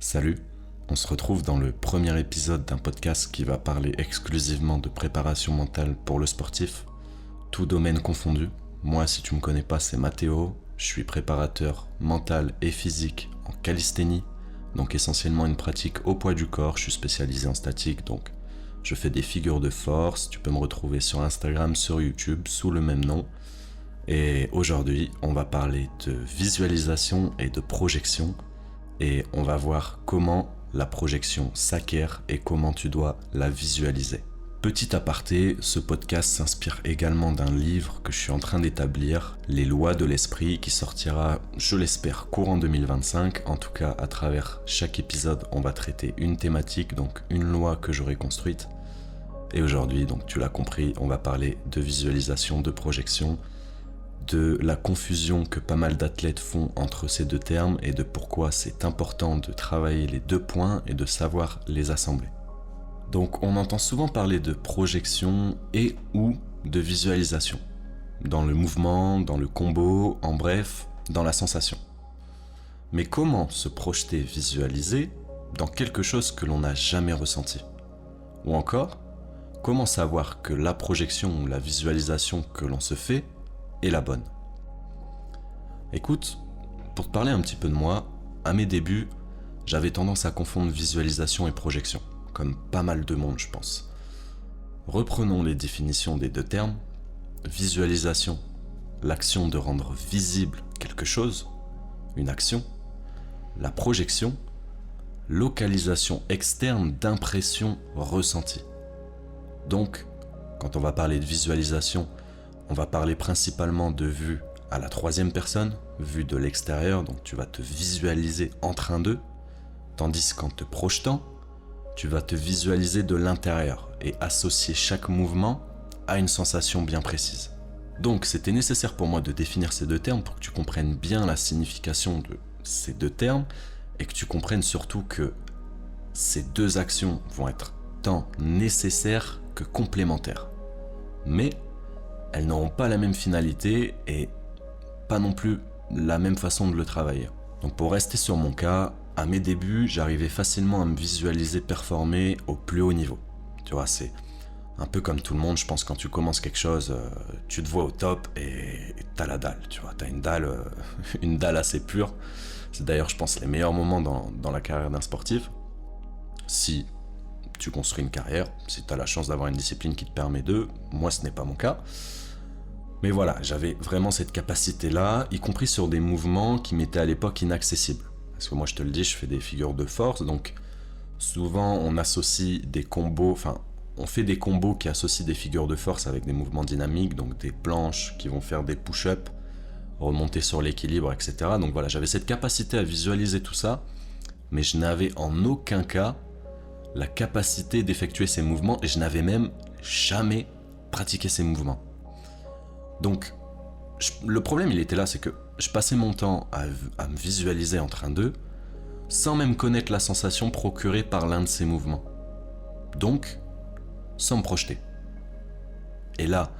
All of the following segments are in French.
Salut, on se retrouve dans le premier épisode d'un podcast qui va parler exclusivement de préparation mentale pour le sportif, tout domaine confondu. Moi, si tu me connais pas, c'est Mathéo, je suis préparateur mental et physique en calisthénie, donc essentiellement une pratique au poids du corps. Je suis spécialisé en statique, donc je fais des figures de force. Tu peux me retrouver sur Instagram, sur YouTube, sous le même nom. Et aujourd'hui, on va parler de visualisation et de projection. Et on va voir comment la projection s'acquiert et comment tu dois la visualiser. Petit aparté, ce podcast s'inspire également d'un livre que je suis en train d'établir, Les lois de l'esprit, qui sortira, je l'espère, courant 2025. En tout cas, à travers chaque épisode, on va traiter une thématique, donc une loi que j'aurai construite. Et aujourd'hui, donc tu l'as compris, on va parler de visualisation, de projection, de la confusion que pas mal d'athlètes font entre ces deux termes et de pourquoi c'est important de travailler les deux points et de savoir les assembler. Donc on entend souvent parler de projection et ou de visualisation, dans le mouvement, dans le combo, en bref, dans la sensation. Mais comment se projeter, visualiser dans quelque chose que l'on n'a jamais ressenti? Ou encore, comment savoir que la projection ou la visualisation que l'on se fait est la bonne? Écoute, pour te parler un petit peu de moi, à mes débuts, j'avais tendance à confondre visualisation et projection, comme pas mal de monde je pense. Reprenons les définitions des deux termes. Visualisation, l'action de rendre visible quelque chose, une action. La projection, localisation externe d'impressions ressenties. Donc, quand on va parler de visualisation, on va parler principalement de vue à la troisième personne, vue de l'extérieur, donc tu vas te visualiser en train d'eux, tandis qu'en te projetant, tu vas te visualiser de l'intérieur et associer chaque mouvement à une sensation bien précise. Donc c'était nécessaire pour moi de définir ces deux termes pour que tu comprennes bien la signification de ces deux termes et que tu comprennes surtout que ces deux actions vont être tant nécessaires que complémentaires. Mais elles n'auront pas la même finalité et pas non plus la même façon de le travailler. Donc pour rester sur mon cas, à mes débuts, j'arrivais facilement à me visualiser performer au plus haut niveau. Tu vois, c'est un peu comme tout le monde, je pense, quand tu commences quelque chose, tu te vois au top et t'as la dalle, tu vois, t'as une dalle assez pure. C'est d'ailleurs, je pense, les meilleurs moments dans la carrière d'un sportif. Si tu construis une carrière, si t'as la chance d'avoir une discipline qui te permet de, moi ce n'est pas mon cas. Mais voilà, j'avais vraiment cette capacité-là, y compris sur des mouvements qui m'étaient à l'époque inaccessibles. Parce que moi, je te le dis, je fais des figures de force, donc souvent on associe des combos, on fait des combos qui associent des figures de force avec des mouvements dynamiques, donc des planches qui vont faire des push-ups, remonter sur l'équilibre, etc. Donc voilà, j'avais cette capacité à visualiser tout ça, mais je n'avais en aucun cas la capacité d'effectuer ces mouvements, et je n'avais même jamais pratiqué ces mouvements. Donc, le problème il était là, c'est que je passais mon temps à me visualiser en train d'eux, sans même connaître la sensation procurée par l'un de ces mouvements. Donc, sans me projeter. Et là,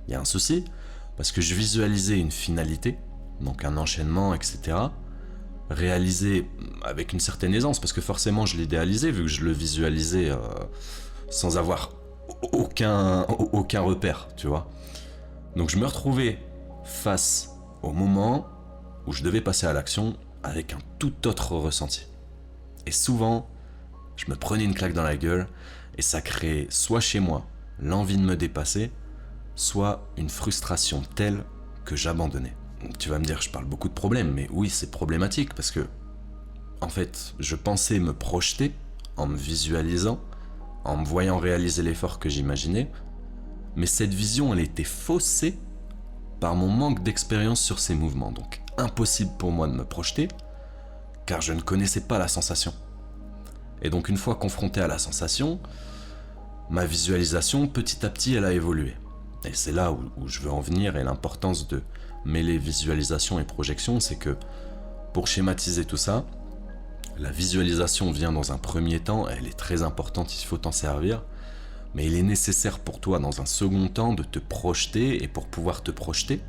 il y a un souci, parce que je visualisais une finalité, donc un enchaînement, etc., réalisé avec une certaine aisance, parce que forcément je l'idéalisais, vu que je le visualisais sans avoir aucun repère, tu vois. Donc je me retrouvais face au moment où je devais passer à l'action avec un tout autre ressenti. Et souvent, je me prenais une claque dans la gueule et ça créait soit chez moi l'envie de me dépasser, soit une frustration telle que j'abandonnais. Tu vas me dire, je parle beaucoup de problèmes, mais oui, c'est problématique parce que, en fait, je pensais me projeter en me visualisant, en me voyant réaliser l'effort que j'imaginais, mais cette vision, elle était faussée par mon manque d'expérience sur ces mouvements. Donc, impossible pour moi de me projeter, car je ne connaissais pas la sensation. Et donc, une fois confronté à la sensation, ma visualisation, petit à petit, elle a évolué. Et c'est là où je veux en venir, et l'importance de mêler visualisation et projection, c'est que, pour schématiser tout ça, la visualisation vient dans un premier temps, elle est très importante, il faut t'en servir, mais il est nécessaire pour toi dans un second temps de te projeter, et pour pouvoir te projeter,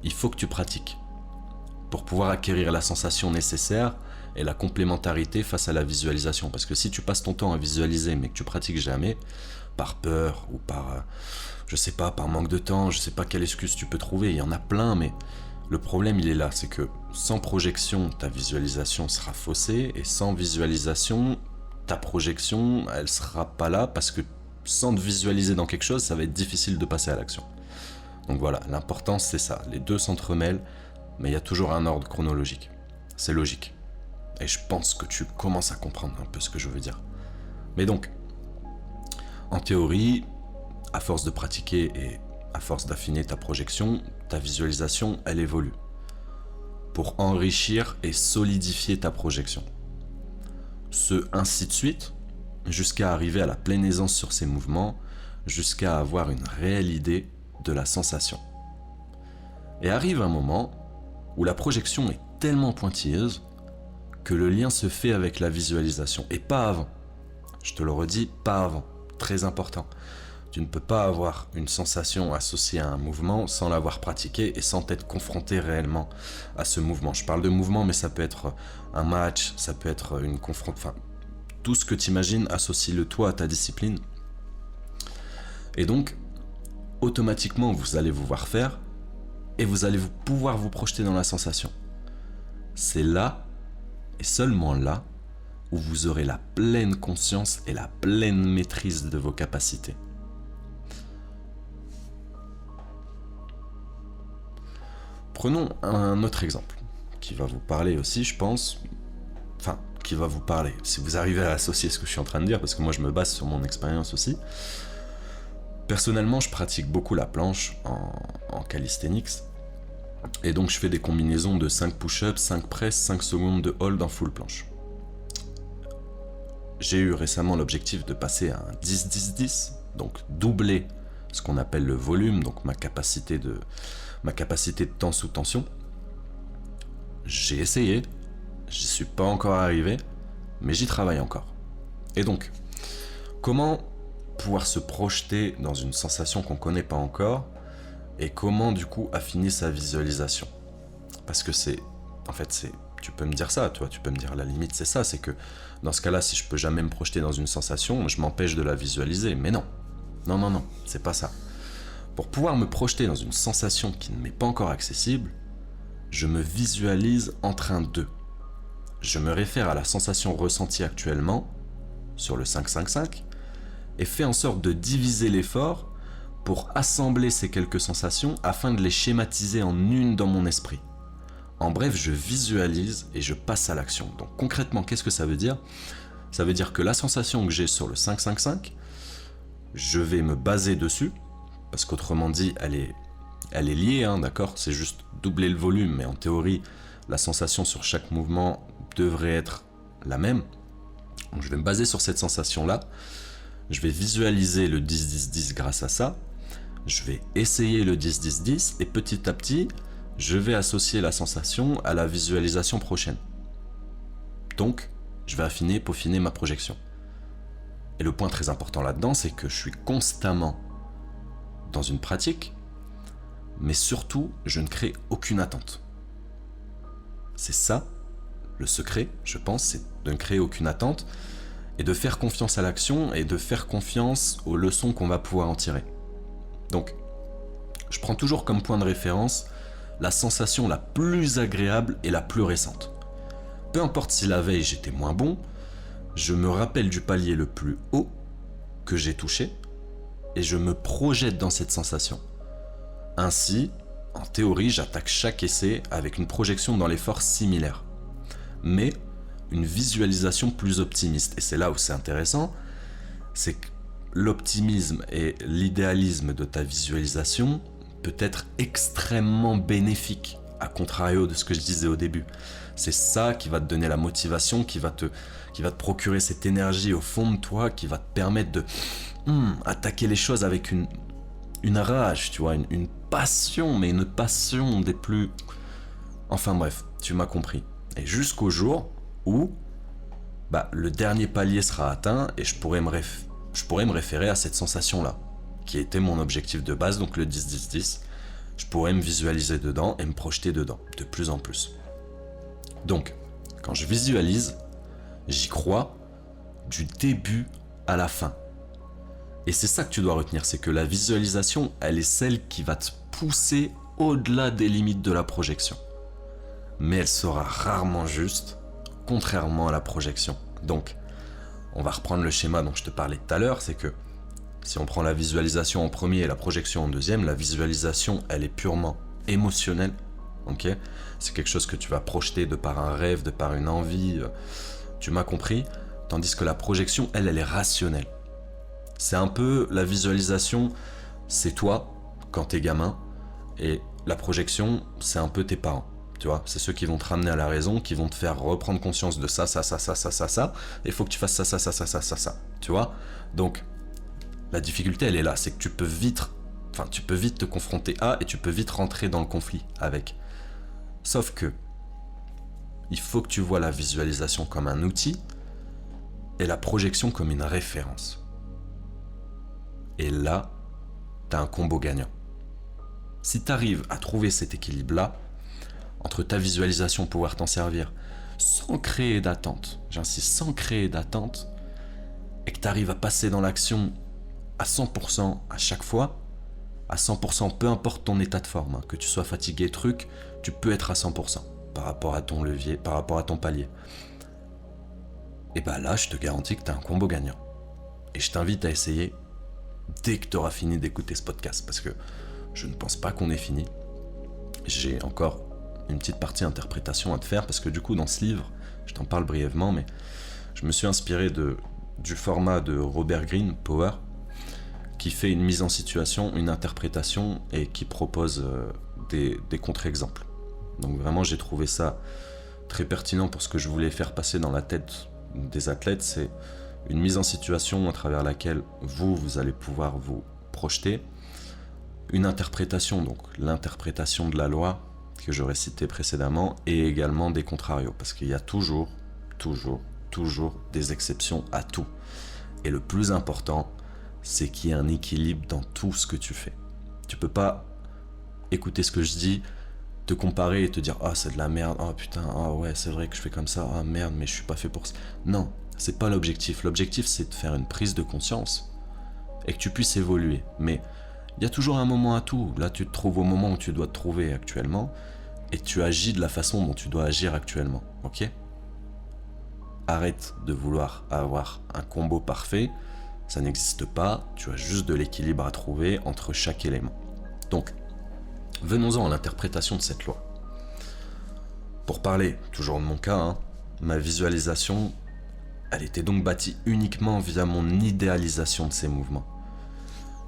il faut que tu pratiques. Pour pouvoir acquérir la sensation nécessaire, et la complémentarité face à la visualisation. Parce que si tu passes ton temps à visualiser mais que tu pratiques jamais, par peur ou par, je sais pas, par manque de temps, je sais pas quelle excuse tu peux trouver, il y en a plein, mais le problème il est là, c'est que sans projection, ta visualisation sera faussée, et sans visualisation, ta projection, elle sera pas là, parce que sans te visualiser dans quelque chose, ça va être difficile de passer à l'action. Donc voilà, l'important c'est ça, les deux s'entremêlent, mais il y a toujours un ordre chronologique. C'est logique. Et je pense que tu commences à comprendre un peu ce que je veux dire. Mais donc, en théorie, à force de pratiquer et à force d'affiner ta projection, ta visualisation, elle évolue. Pour enrichir et solidifier ta projection. Ainsi de suite, jusqu'à arriver à la pleine aisance sur ces mouvements, jusqu'à avoir une réelle idée de la sensation. Et arrive un moment où la projection est tellement pointilleuse que le lien se fait avec la visualisation, et pas avant. Je te le redis, pas avant. Très important. Tu ne peux pas avoir une sensation associée à un mouvement sans l'avoir pratiqué et sans t'être confronté réellement à ce mouvement. Je parle de mouvement, mais ça peut être un match, ça peut être une confrontation, enfin, tout ce que tu imagines, associe-le toi à ta discipline. Et donc, automatiquement, vous allez vous voir faire et vous allez pouvoir vous projeter dans la sensation. C'est là, et seulement là, où vous aurez la pleine conscience et la pleine maîtrise de vos capacités. Prenons un autre exemple, qui va vous parler aussi, je pense, enfin, qui va vous parler, si vous arrivez à associer ce que je suis en train de dire, parce que moi je me base sur mon expérience aussi. Personnellement, je pratique beaucoup la planche en calisthenics, et donc je fais des combinaisons de 5 push-ups, 5 press, 5 secondes de hold en full planche. J'ai eu récemment l'objectif de passer à un 10-10-10, donc doubler ce qu'on appelle le volume, donc ma capacité de temps sous tension. J'ai essayé, j'y suis pas encore arrivé, mais j'y travaille encore. Et donc, comment pouvoir se projeter dans une sensation qu'on connaît pas encore, et comment du coup affiner sa visualisation? Parce que tu peux me dire ça, toi, tu peux me dire à la limite c'est ça, c'est que dans ce cas-là, si je peux jamais me projeter dans une sensation, je m'empêche de la visualiser. Mais non, c'est pas ça. Pour pouvoir me projeter dans une sensation qui ne m'est pas encore accessible, je me visualise en train de. Je me réfère à la sensation ressentie actuellement sur le 5-5-5 et fais en sorte de diviser l'effort pour assembler ces quelques sensations afin de les schématiser en une dans mon esprit. En bref, je visualise et je passe à l'action. Donc concrètement, qu'est-ce que ça veut dire? Ça veut dire que la sensation que j'ai sur le 5-5-5, je vais me baser dessus, parce qu'autrement dit, elle est liée, hein, d'accord? C'est juste doubler le volume, mais en théorie, la sensation sur chaque mouvement devrait être la même. Donc je vais me baser sur cette sensation-là, je vais visualiser le 10-10-10 grâce à ça, je vais essayer le 10-10-10, et petit à petit, je vais associer la sensation à la visualisation prochaine. Donc, je vais affiner, peaufiner ma projection. Et le point très important là-dedans, c'est que je suis constamment dans une pratique, mais surtout, je ne crée aucune attente. C'est ça, le secret, je pense, c'est de ne créer aucune attente et de faire confiance à l'action et de faire confiance aux leçons qu'on va pouvoir en tirer. Donc, je prends toujours comme point de référence la sensation la plus agréable et la plus récente. Peu importe si la veille j'étais moins bon, je me rappelle du palier le plus haut que j'ai touché et je me projette dans cette sensation. Ainsi, en théorie, j'attaque chaque essai avec une projection dans l'effort similaire, mais une visualisation plus optimiste. Et c'est là où c'est intéressant, c'est que l'optimisme et l'idéalisme de ta visualisation peut être extrêmement bénéfique, à contrario de ce que je disais au début. C'est ça qui va te donner la motivation, qui va te procurer cette énergie au fond de toi, qui va te permettre de attaquer les choses avec une rage, tu vois, une passion, mais une passion des plus... Enfin bref, tu m'as compris. Et jusqu'au jour où le dernier palier sera atteint et je pourrais me référer à cette sensation-là, qui était mon objectif de base, donc le 10-10-10. Je pourrais me visualiser dedans et me projeter dedans, de plus en plus. Donc, Quand je visualise, j'y crois du début à la fin. Et c'est ça que tu dois retenir, c'est que la visualisation, elle est celle qui va te pousser au-delà des limites de la projection. Mais elle sera rarement juste, contrairement à la projection. Donc, on va reprendre le schéma dont je te parlais tout à l'heure, c'est que si on prend la visualisation en premier et la projection en deuxième, la visualisation, elle est purement émotionnelle. Ok ? C'est quelque chose que tu vas projeter de par un rêve, de par une envie, tu m'as compris ? Tandis que la projection, elle est rationnelle. C'est un peu la visualisation, c'est toi quand t'es gamin, et la projection, c'est un peu tes parents. Tu vois, c'est ceux qui vont te ramener à la raison, qui vont te faire reprendre conscience de ça, et il faut que tu fasses ça. Tu vois ? Donc, la difficulté, elle est là, c'est que tu peux vite te confronter à, et tu peux vite rentrer dans le conflit avec. Sauf que, il faut que tu vois la visualisation comme un outil, et la projection comme une référence. Et là, t'as un combo gagnant. Si t'arrives à trouver cet équilibre-là, entre ta visualisation pouvoir t'en servir sans créer d'attente, j'insiste, sans créer d'attente, et que t'arrives à passer dans l'action à 100% à chaque fois, à 100% peu importe ton état de forme, hein, que tu sois fatigué, tu peux être à 100% par rapport à ton levier, par rapport à ton palier. Et bah là, je te garantis que t'as un combo gagnant. Et je t'invite à essayer dès que t'auras fini d'écouter ce podcast, parce que je ne pense pas qu'on ait fini. J'ai encore une petite partie interprétation à te faire, parce que du coup, dans ce livre, je t'en parle brièvement, mais je me suis inspiré du format de Robert Greene, Power, qui fait une mise en situation, une interprétation, et qui propose des contre-exemples. Donc vraiment, j'ai trouvé ça très pertinent pour ce que je voulais faire passer dans la tête des athlètes. C'est une mise en situation à travers laquelle vous allez pouvoir vous projeter, une interprétation, donc l'interprétation de la loi que j'aurais citée précédemment, et également des contrarios, parce qu'il y a toujours des exceptions à tout. Et le plus important, c'est qu'il y ait un équilibre dans tout ce que tu fais. Tu peux pas écouter ce que je dis, te comparer et te dire « Ah, c'est de la merde, oh putain, ah ouais, c'est vrai que je fais comme ça, ah merde, mais je suis pas fait pour ça. » Non, c'est pas l'objectif. L'objectif, c'est de faire une prise de conscience et que tu puisses évoluer. Mais il y a toujours un moment à tout. Là, tu te trouves au moment où tu dois te trouver actuellement et tu agis de la façon dont tu dois agir actuellement. Ok ? Arrête de vouloir avoir un combo parfait. Ça n'existe pas. Tu as juste de l'équilibre à trouver entre chaque élément. Donc, venons-en à l'interprétation de cette loi. Pour parler toujours de mon cas, ma visualisation, elle était donc bâtie uniquement via mon idéalisation de ces mouvements.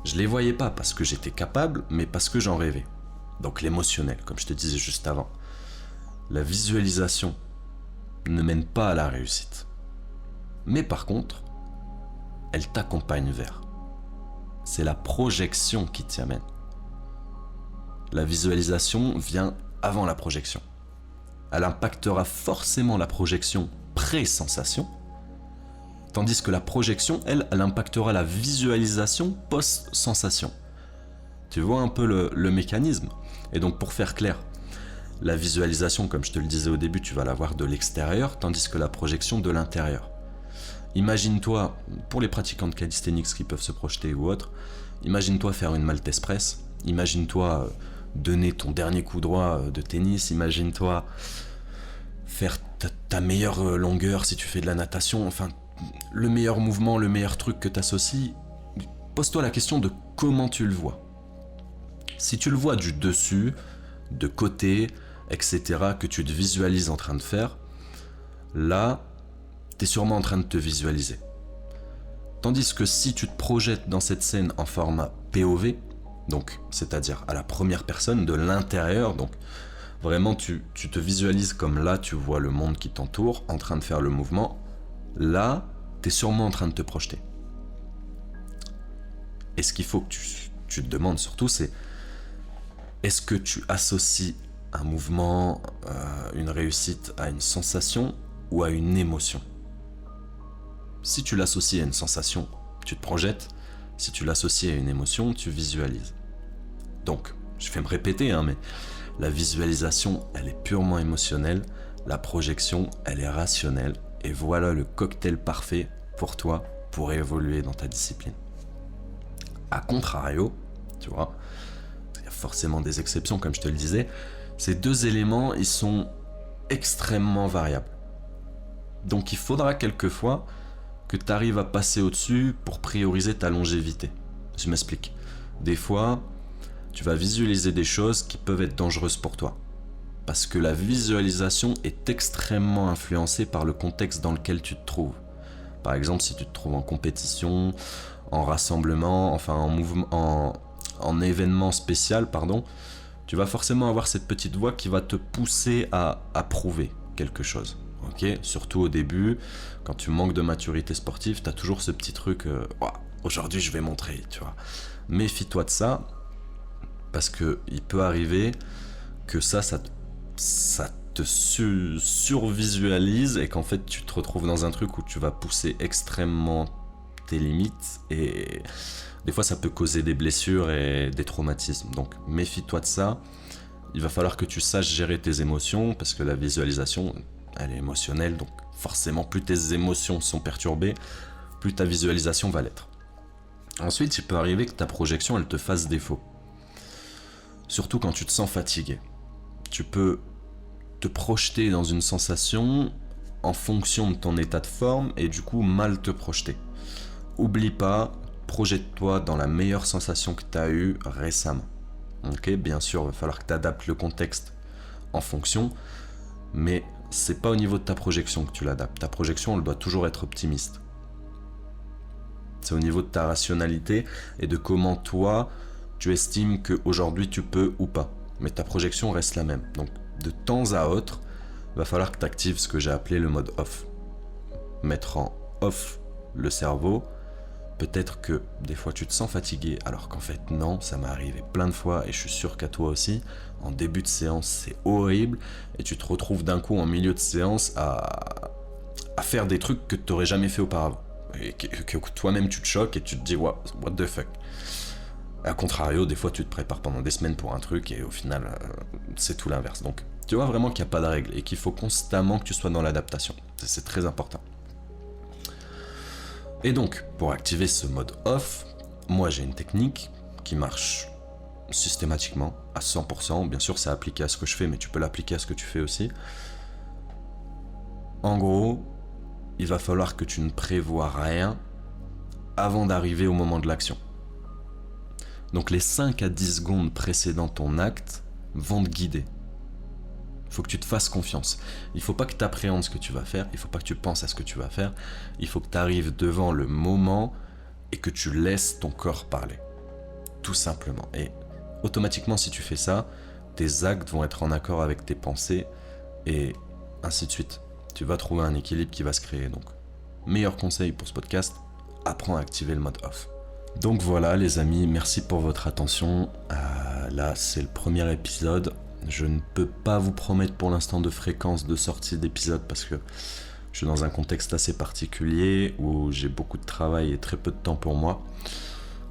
Je les voyais pas parce que j'étais capable, mais parce que j'en rêvais. Donc l'émotionnel, comme je te disais juste avant. La visualisation ne mène pas à la réussite. Mais par contre, elle t'accompagne vers. C'est la projection qui t'y amène. La visualisation vient avant la projection. Elle impactera forcément la projection pré-sensation, tandis que la projection, elle impactera la visualisation post-sensation. Tu vois un peu le mécanisme ? Et donc pour faire clair, la visualisation, comme je te le disais au début, tu vas la voir de l'extérieur, tandis que la projection de l'intérieur. Imagine-toi, pour les pratiquants de calisthenics qui peuvent se projeter ou autres, imagine-toi faire une Maltese Press, imagine-toi donner ton dernier coup droit de tennis, imagine-toi faire ta meilleure longueur si tu fais de la natation, enfin le meilleur mouvement, le meilleur truc que tu associes. Pose-toi la question de comment tu le vois. Si tu le vois du dessus, de côté, etc., que tu te visualises en train de faire, là, tu es sûrement en train de te visualiser. Tandis que si tu te projettes dans cette scène en format POV, donc c'est-à-dire à la première personne de l'intérieur, donc vraiment tu te visualises comme là tu vois le monde qui t'entoure en train de faire le mouvement, là tu es sûrement en train de te projeter. Et ce qu'il faut que tu te demandes surtout, c'est est-ce que tu associes un mouvement, une réussite à une sensation ou à une émotion ? Si tu l'associes à une sensation, tu te projettes. Si tu l'associes à une émotion, tu visualises. Donc, je vais me répéter, mais la visualisation, elle est purement émotionnelle. La projection, elle est rationnelle et voilà le cocktail parfait pour toi pour évoluer dans ta discipline. A contrario, tu vois, il y a forcément des exceptions comme je te le disais, ces deux éléments, ils sont extrêmement variables. Donc il faudra quelquefois que tu arrives à passer au-dessus pour prioriser ta longévité. Je m'explique. Des fois, tu vas visualiser des choses qui peuvent être dangereuses pour toi. Parce que la visualisation est extrêmement influencée par le contexte dans lequel tu te trouves. Par exemple, si tu te trouves en compétition, en rassemblement, enfin en mouvement, en événement spécial, pardon, tu vas forcément avoir cette petite voix qui va te pousser à prouver quelque chose. Ok, surtout au début, quand tu manques de maturité sportive, tu as toujours ce petit truc, aujourd'hui je vais montrer, tu vois. Méfie-toi de ça, parce que il peut arriver que ça te survisualise et qu'en fait tu te retrouves dans un truc où tu vas pousser extrêmement tes limites et des fois ça peut causer des blessures et des traumatismes. Donc méfie-toi de ça. Il va falloir que tu saches gérer tes émotions parce que la visualisation, elle est émotionnelle, donc forcément plus tes émotions sont perturbées, plus ta visualisation va l'être. Ensuite, il peut arriver que ta projection, elle te fasse défaut. Surtout quand tu te sens fatigué. Tu peux te projeter dans une sensation en fonction de ton état de forme et du coup mal te projeter. Oublie pas, projette-toi dans la meilleure sensation que tu as eue récemment. Ok, bien sûr, il va falloir que tu adaptes le contexte en fonction, mais c'est pas au niveau de ta projection que tu l'adaptes. Ta projection, elle doit toujours être optimiste. C'est au niveau de ta rationalité et de comment toi, tu estimes qu'aujourd'hui tu peux ou pas. Mais ta projection reste la même. Donc, de temps à autre, il va falloir que tu actives ce que j'ai appelé le mode off. Mettre en off le cerveau. Peut-être que des fois tu te sens fatigué, alors qu'en fait non, ça m'est arrivé plein de fois et je suis sûr qu'à toi aussi. En début de séance, c'est horrible et tu te retrouves d'un coup en milieu de séance à faire des trucs que tu n'aurais jamais fait auparavant. Et que toi-même tu te choques et tu te dis what the fuck. A contrario, des fois tu te prépares pendant des semaines pour un truc et au final c'est tout l'inverse. Donc tu vois vraiment qu'il n'y a pas de règle et qu'il faut constamment que tu sois dans l'adaptation. C'est très important. Et donc, pour activer ce mode off, moi j'ai une technique qui marche systématiquement, à 100%. Bien sûr, c'est appliqué à ce que je fais, mais tu peux l'appliquer à ce que tu fais aussi. En gros, il va falloir que tu ne prévois rien avant d'arriver au moment de l'action. Donc les 5 à 10 secondes précédant ton acte vont te guider. Il faut que tu te fasses confiance. Il ne faut pas que tu appréhendes ce que tu vas faire. Il ne faut pas que tu penses à ce que tu vas faire. Il faut que tu arrives devant le moment et que tu laisses ton corps parler. Tout simplement. Et automatiquement, si tu fais ça, tes actes vont être en accord avec tes pensées et ainsi de suite. Tu vas trouver un équilibre qui va se créer. Donc, meilleur conseil pour ce podcast, apprends à activer le mode off. Donc voilà les amis, merci pour votre attention. Là, c'est le premier épisode. Je ne peux pas vous promettre pour l'instant de fréquence de sortie d'épisodes parce que je suis dans un contexte assez particulier où j'ai beaucoup de travail et très peu de temps pour moi.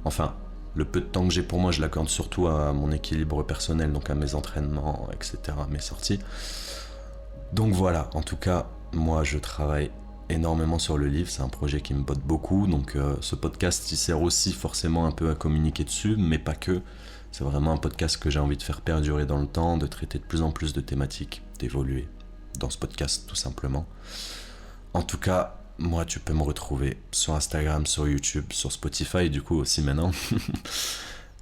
Enfin, le peu de temps que j'ai pour moi, je l'accorde surtout à mon équilibre personnel, donc à mes entraînements, etc., mes sorties. Donc voilà, en tout cas, moi je travaille énormément sur le livre, c'est un projet qui me botte beaucoup, donc ce podcast il sert aussi forcément un peu à communiquer dessus, mais pas que. C'est vraiment un podcast que j'ai envie de faire perdurer dans le temps, de traiter de plus en plus de thématiques, d'évoluer dans ce podcast tout simplement. En tout cas, moi tu peux me retrouver sur Instagram, sur YouTube, sur Spotify du coup aussi maintenant.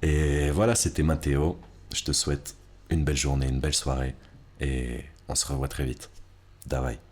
Et voilà, c'était Mathéo. Je te souhaite une belle journée, une belle soirée et on se revoit très vite. Bye bye.